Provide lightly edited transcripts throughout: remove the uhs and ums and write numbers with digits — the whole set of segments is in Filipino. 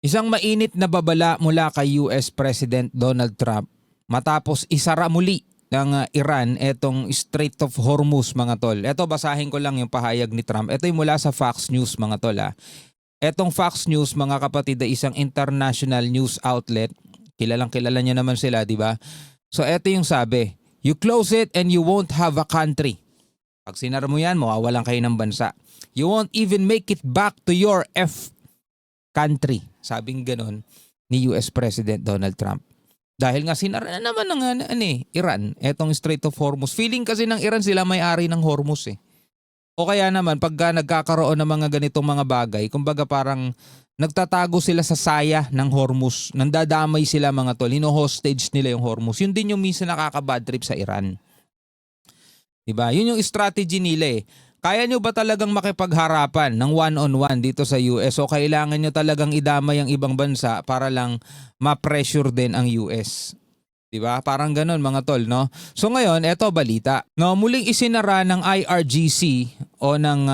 Isang mainit na babala mula kay US President Donald Trump matapos isara muli ng Iran etong Strait of Hormuz, mga tol. Ito, basahin ko lang yung pahayag ni Trump. Ito ay mula sa Fox News, mga tol. Etong Fox News, mga kapatid, ay isang international news outlet. Kilalang kilala niyo naman sila, di ba? So ito yung sabi, "You close it and you won't have a country." Pag sinara mo yan, mawawalan kayo ng bansa. "You won't even make it back to your country." Sabing ganon ni US President Donald Trump. Dahil nga sinara na naman ng Iran, etong Strait of Hormuz. Feeling kasi ng Iran sila may-ari ng Hormuz eh. O kaya naman pagka nagkakaroon ng mga ganitong mga bagay, kumbaga parang nagtatago sila sa saya ng Hormuz. Nandadamay sila, mga tol. Hino-hostage nila yung Hormuz. Yun din yung minsan nakaka-bad trip sa Iran. Diba? Yun yung strategy nila eh. Kaya nyo ba talagang makipagharapan ng one-on-one dito sa US o kailangan nyo talagang idamay ang ibang bansa para lang ma-pressure din ang US? Diba? Parang ganun, mga tol, no? So ngayon, eto balita. No, muling isinara ng IRGC o ng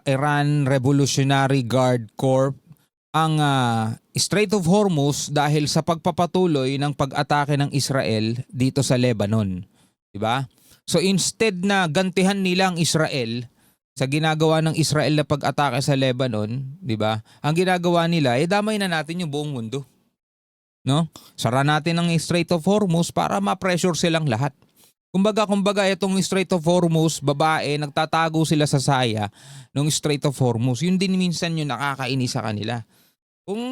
Iran Revolutionary Guard Corps ang Strait of Hormuz dahil sa pagpapatuloy ng pag-atake ng Israel dito sa Lebanon. Diba? So instead na gantihan nila ang Israel sa ginagawa ng Israel na pag-atake sa Lebanon, 'di ba? Ang ginagawa nila, damay na natin yung buong mundo. No? Sara natin ang Strait of Hormuz para ma-pressure silang lahat. Kumbaga itong Strait of Hormuz, babae, nagtatago sila sa saya ng Strait of Hormuz. Yun din minsan yung nakakainis sa kanila. Kung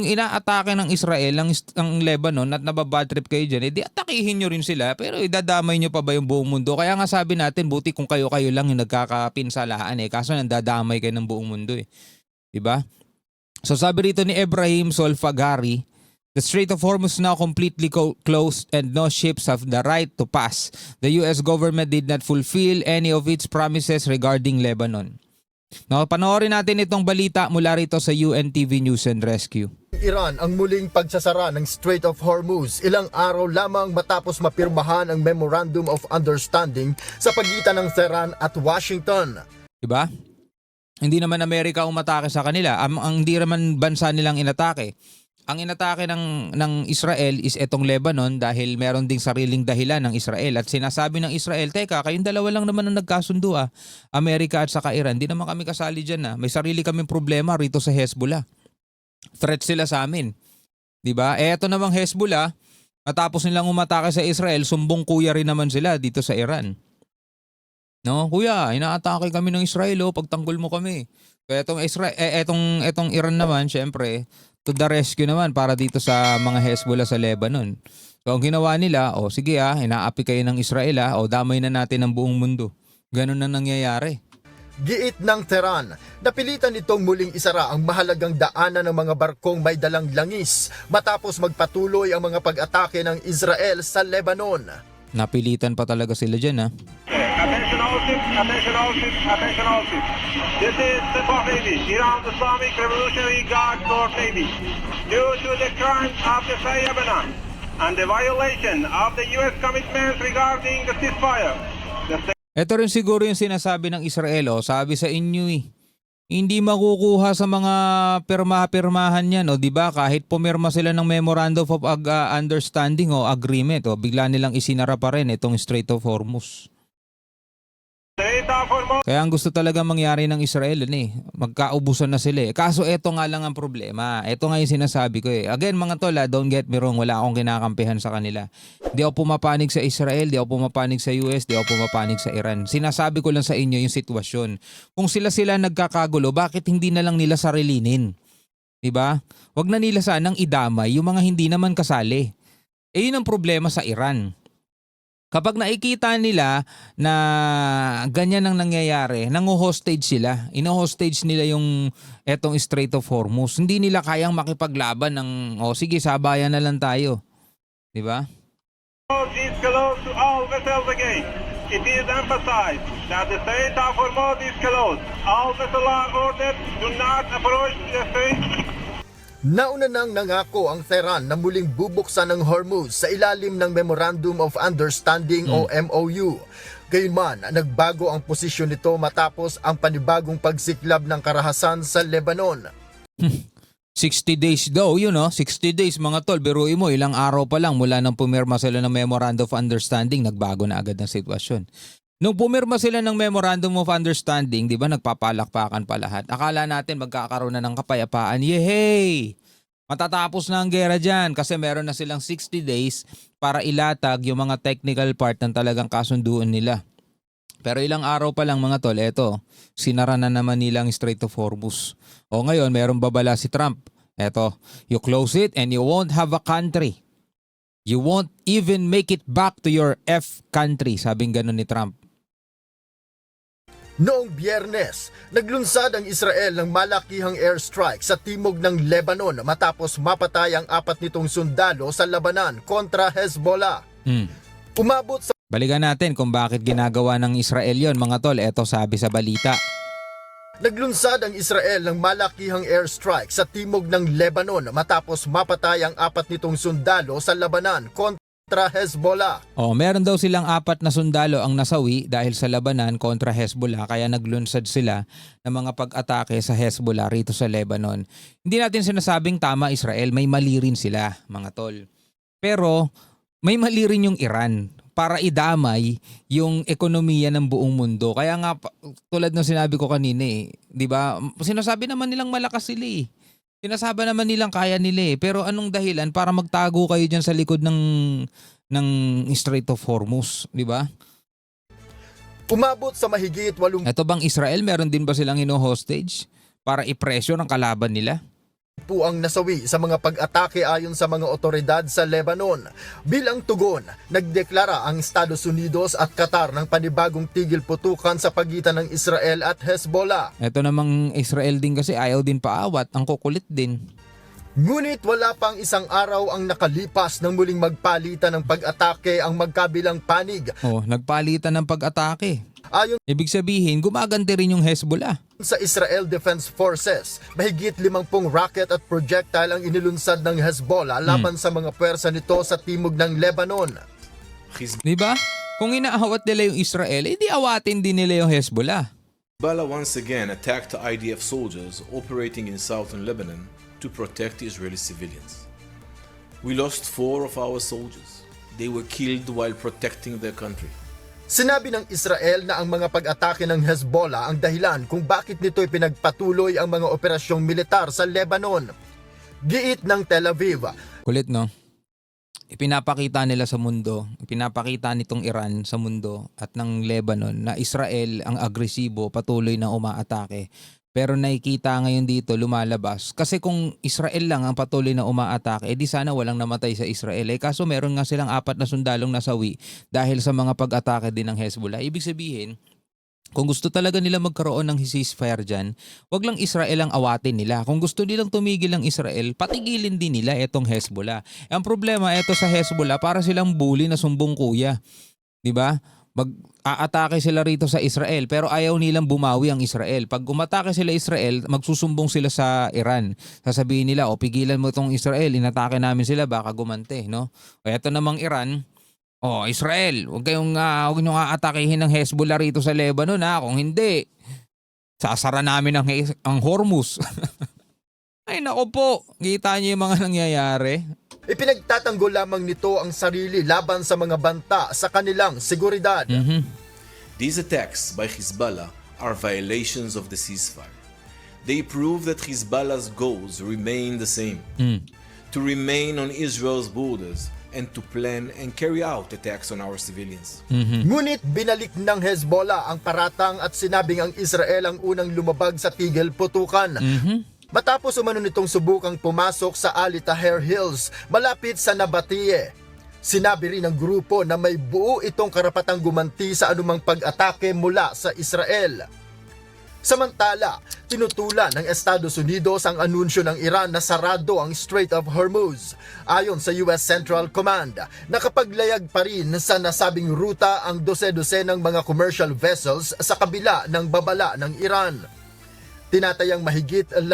inaatake ng Israel ang Lebanon at nababad trip kayo dyan, di atakihin nyo rin sila, pero idadamay nyo pa ba yung buong mundo? Kaya nga sabi natin, buti kung kayo-kayo lang yung nagkakapinsalaan kaso nandadamay kayo ng buong mundo eh. Diba? So sabi rito ni Ebrahim Solfagari, "The Strait of Hormuz is now completely closed and no ships have the right to pass. The US government did not fulfill any of its promises regarding Lebanon." No, panoorin natin itong balita mula rito sa UNTV News and Rescue. Iran ang muling pagsasara ng Strait of Hormuz ilang araw lamang matapos mapirmahan ang Memorandum of Understanding sa pagitan ng Tehran at Washington. Diba? Hindi naman Amerika umatake sa kanila. Ang hindi naman bansa nilang inatake. Ang inatake ng Israel is etong Lebanon dahil meron ding sariling dahilan ng Israel. At sinasabi ng Israel, teka, kayong dalawa lang naman ang nagkasundo Amerika at saka Iran. Di naman kami kasali dyan May sarili kaming problema rito sa Hezbollah. Threat sila sa amin. Diba? Eto namang Hezbollah, matapos nilang umatake sa Israel, sumbong kuya rin naman sila dito sa Iran. No, kuya, inaatake kami ng Israel pagtanggol mo kami. Kaya etong Iran naman, syempre, to the rescue naman para dito sa mga Hezbollah sa Lebanon. So ang ginawa nila, sige inaapi kayo ng Israel damay na natin ang buong mundo. Ganun na nangyayari. Giit ng Tehran, napilitan nitong muling isara ang mahalagang daanan ng mga barkong may dalang langis matapos magpatuloy ang mga pag-atake ng Israel sa Lebanon. Napilitan pa talaga sila dyan Attention all ships, attention all ships, attention all ships. This is Sepah Navy, Iran's Islamic Revolutionary Guard Corps Navy. Due to the crimes of the Lebanon and the violation of the U.S. commitments regarding the ceasefire, Ito rin siguro yung sinasabi ng Israel sabi sa inyo hindi makukuha sa mga pirmahan yan di ba? Kahit pumirma sila ng Memorandum of Understanding o Agreement bigla nilang isinara pa rin itong Strait of Hormuz. Kaya ang gusto talaga mangyari ng Israel magkaubusan na sila Kaso eto nga lang ang problema. Eto nga yung sinasabi ko Again mga tol, don't get me wrong, wala akong kinakampihan sa kanila. Di ako pumapanig sa Israel, di ako pumapanig sa US, di ako pumapanig sa Iran. Sinasabi ko lang sa inyo yung sitwasyon. Kung sila nagkakagulo, bakit hindi na lang nila sarilinin? Diba? Wag na nila sanang idamay yung mga hindi naman kasali. Yun ang problema sa Iran. Kapag nakikita nila na ganyan ang nangyayari, nangu-hostage sila. Ino-hostage nila yung etong Strait of Hormuz. Hindi nila kayang makipaglaban ng, sige, sabayan na lang tayo. Diba? is closed to all vessels again. It is emphasized that the Strait of Hormuz is closed. All vessels are ordered do not approach the strait. Nauna nang nangako ang Tehran na muling bubuksan ng Hormuz sa ilalim ng Memorandum of Understanding o MOU. Gayunman, nagbago ang posisyon nito matapos ang panibagong pagsiklab ng karahasan sa Lebanon. 60 days daw, 60 days mga tol. Biruin mo, ilang araw pa lang mula nang pumirma sila ng Memorandum of Understanding, nagbago na agad ang sitwasyon. Nung pumirma sila ng Memorandum of Understanding, di ba nagpapalakpakan pa lahat. Akala natin magkakaroon na ng kapayapaan. Yehey! Matatapos na ang gera dyan kasi meron na silang 60 days para ilatag yung mga technical part ng talagang kasunduan nila. Pero ilang araw pa lang mga tol, eto, sinara na naman nilang Strait of Hormuz. O ngayon, meron babala si Trump. Eto, you close it and you won't have a country. You won't even make it back to your F country, sabing ganun ni Trump. Noong Biyernes, naglunsad ang Israel ng malakihang airstrike sa timog ng Lebanon matapos mapatay ang 4 nitong sundalo sa labanan kontra Hezbollah. Umabot sa Balikan natin kung bakit ginagawa ng Israel yon mga tol. Eto sabi sa balita. Naglunsad ang Israel ng malakihang airstrike sa timog ng Lebanon matapos mapatay ang 4 nitong sundalo sa labanan kontra Hezbollah. Meron daw silang 4 na sundalo ang nasawi dahil sa labanan kontra Hezbollah kaya naglunsad sila ng mga pag-atake sa Hezbollah rito sa Lebanon. Hindi natin sinasabing tama Israel, may mali rin sila mga tol. Pero may mali rin yung Iran para idamay yung ekonomiya ng buong mundo. Kaya nga tulad ng sinabi ko kanina 'di ba? Sinasabi naman nilang malakas sila eh. Sinasabi naman nilang kaya nila eh. Pero anong dahilan para magtago kayo diyan sa likod ng Strait of Hormuz, 'di ba? Umabot sa mahigit 8 Ito bang Israel meron din ba silang hostage para ipresyo ng kalaban nila? po ang nasawi sa mga pag-atake ayon sa mga otoridad sa Lebanon. Bilang tugon, nagdeklara ang Estados Unidos at Qatar ng panibagong tigil putukan sa pagitan ng Israel at Hezbollah. Ito namang Israel din kasi ayaw din paawat, ang kukulit din. Ngunit wala pang isang araw ang nakalipas nang muling magpalitan ng pag-atake ang magkabilang panig. Nagpalitan ng pag-atake. Ayon Ibig sabihin, gumaganti rin yung Hezbollah. sa Israel Defense Forces, mahigit 50 rocket at projectile ang inilunsad ng Hezbollah laban sa mga pwersa nito sa timog ng Lebanon. Di ba? Kung inaawat nila yung Israel, edi awatin din nila yung Hezbollah. Hezbollah once again attacked the IDF soldiers operating in southern Lebanon to protect the Israeli civilians. We lost 4 of our soldiers. They were killed while protecting their country. Sinabi ng Israel na ang mga pag-atake ng Hezbollah ang dahilan kung bakit nito ipinagpatuloy ang mga operasyong militar sa Lebanon. Giit ng Tel Aviv, Kulit, no? Ipinapakita nila sa mundo, ipinapakita nitong Iran sa mundo at ng Lebanon na Israel ang agresibo, patuloy na umaatake. Pero nakikita ngayon dito lumalabas. Kasi kung Israel lang ang patuloy na umaatake, edi sana walang namatay sa Israel. Kaso meron nga silang 4 na sundalong nasawi dahil sa mga pag-atake din ng Hezbollah. Ibig sabihin, kung gusto talaga nila magkaroon ng ceasefire dyan, wag lang Israel ang awatin nila. Kung gusto nilang tumigil ang Israel, patigilin din nila etong Hezbollah. Ang problema, eto sa Hezbollah, para silang bully na sumbong kuya. Diba? Mag-aatake sila rito sa Israel pero ayaw nilang bumawi ang Israel. Pag umatake sila Israel, magsusumbong sila sa Iran. Sasabihin nila, pigilan mo itong Israel, inatake namin sila, baka gumante, no? O eto namang Iran, Israel, huwag niyong aatakihin ng Hezbollah rito sa Lebanon ha. Kung hindi, sasara namin ang Hormuz. Ay nako po, kita niyo yung mga nangyayari. ipinagtatanggol lamang nito ang sarili laban sa mga banta sa kanilang seguridad. These attacks by Hezbollah are violations of the ceasefire. They prove that Hezbollah's goals remain the same. To remain on Israel's borders and to plan and carry out attacks on our civilians. Ngunit binalik ng Hezbollah ang paratang at sinabing ang Israel ang unang lumabag sa tigil putukan. Matapos umano nitong subukang pumasok sa Ali Taher Hills malapit sa Nabatie. Sinabi rin ng grupo na may buo itong karapatang gumanti sa anumang pag-atake mula sa Israel. Samantala, tinutulan ng Estados Unidos ang anunsyo ng Iran na sarado ang Strait of Hormuz. Ayon sa US Central Command, nakapaglayag pa rin sa nasabing ruta ang dose-dosenang mga commercial vessels sa kabila ng babala ng Iran. Tinatayang mahigit 17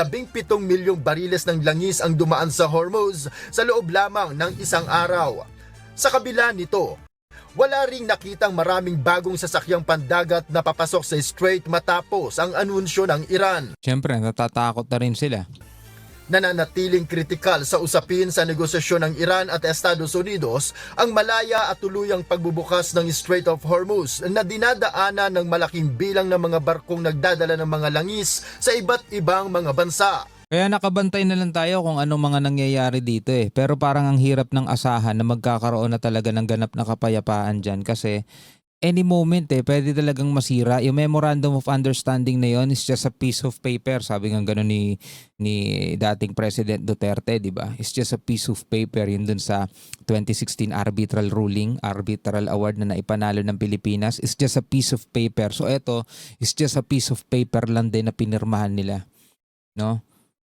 milyong bariles ng langis ang dumaan sa Hormuz sa loob lamang ng isang araw. Sa kabila nito, wala ring nakitang maraming bagong sasakyang pandagat na papasok sa Strait matapos ang anunsyo ng Iran. Siyempre, natatakot na rin sila. Nananatiling kritikal sa usapin sa negosasyon ng Iran at Estados Unidos ang malaya at tuluyang pagbubukas ng Strait of Hormuz na dinadaanan ng malaking bilang ng mga barkong nagdadala ng mga langis sa iba't ibang mga bansa. Kaya nakabantay na lang tayo kung anong mga nangyayari dito eh. Pero parang ang hirap ng asahan na magkakaroon na talaga ng ganap na kapayapaan dyan kasi any moment pwede talagang masira. Yung Memorandum of Understanding na yon is just a piece of paper. Sabi nga gano'n ni dating President Duterte, di ba? It's just a piece of paper. Yun dun sa 2016 arbitral ruling, arbitral award na naipanalo ng Pilipinas. It's just a piece of paper. So eto, it's just a piece of paper lang din na pinirmahan nila. No?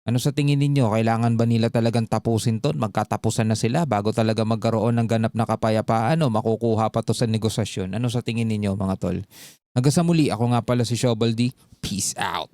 Ano sa tingin ninyo? Kailangan ba nila talagang tapusin to? Magkatapusan na sila bago talaga magkaroon ng ganap na kapayapaan o makukuha pa to sa negosasyon? Ano sa tingin ninyo mga tol? Hanggang sa muli, ako nga pala si Shobaldi. Peace out!